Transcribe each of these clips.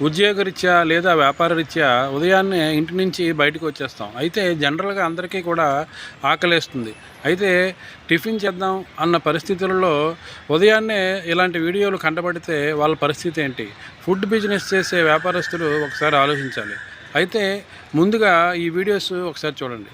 ఉద్యోగరీత్యా లేదా వ్యాపారరీత్యా ఉదయాన్నే ఇంటి నుంచి బయటకు వచ్చేస్తాం. అయితే జనరల్గా అందరికీ కూడా ఆకలేస్తుంది. అయితే టిఫిన్ చేద్దాం అన్న పరిస్థితులలో ఉదయాన్నే ఇలాంటి వీడియోలు కంటపడితే వాళ్ళ పరిస్థితి ఏంటి? ఫుడ్ బిజినెస్ చేసే వ్యాపారస్తులు ఒకసారి ఆలోచించాలి. అయితే ముందుగా ఈ వీడియోస్ ఒకసారి చూడండి.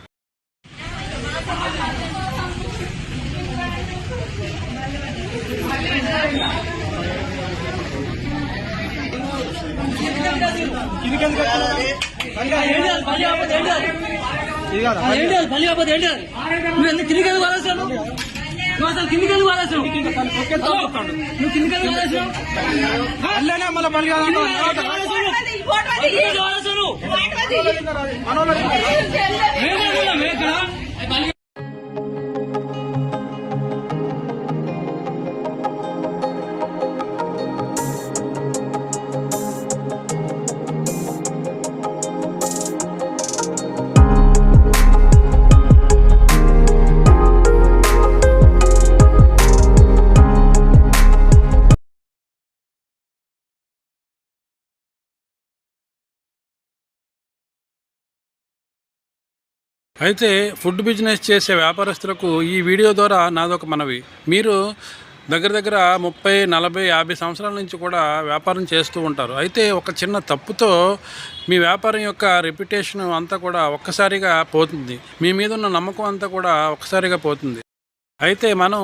అయితే ఫుడ్ బిజినెస్ చేసే వ్యాపారస్తులకు ఈ వీడియో ద్వారా నాదొక మనవి. మీరు దగ్గర 30, 40, 50 సంవత్సరాల నుంచి కూడా వ్యాపారం చేస్తూ ఉంటారు. అయితే ఒక చిన్న తప్పుతో మీ వ్యాపారం యొక్క రెప్యుటేషన్ అంతా కూడా ఒక్కసారిగా పోతుంది. మీ మీద ఉన్న నమ్మకం అంతా కూడా ఒక్కసారిగా పోతుంది. అయితే మనం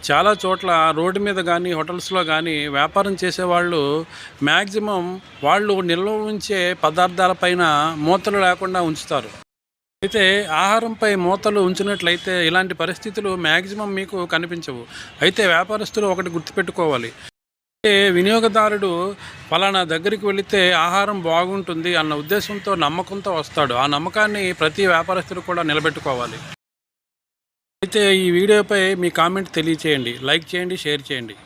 చాలా చోట్ల రోడ్డు మీద కానీ హోటల్స్లో కానీ వ్యాపారం చేసేవాళ్ళు మ్యాక్సిమం వాళ్ళు నిల్వ ఉంచే పదార్థాలపైన మూతలు లేకుండా ఉంచుతారు. అయితే ఆహారంపై మూతలు ఉంచినట్లయితే ఇలాంటి పరిస్థితులు మ్యాక్సిమం మీకు కనిపించవు. అయితే వ్యాపారస్తులు ఒకటి గుర్తుపెట్టుకోవాలి. వినియోగదారుడు ఫలానా దగ్గరికి వెళితే ఆహారం బాగుంటుంది అన్న ఉద్దేశంతో నమ్మకంతో వస్తాడు. ఆ నమ్మకాన్ని ప్రతి వ్యాపారస్తుడు కూడా నిలబెట్టుకోవాలి. అయితే ఈ వీడియోపై మీ కామెంట్ తెలియచేయండి, లైక్ చేయండి, షేర్ చేయండి.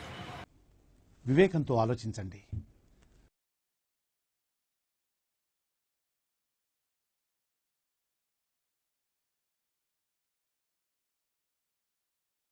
వివేకంతో ఆలోచించండి.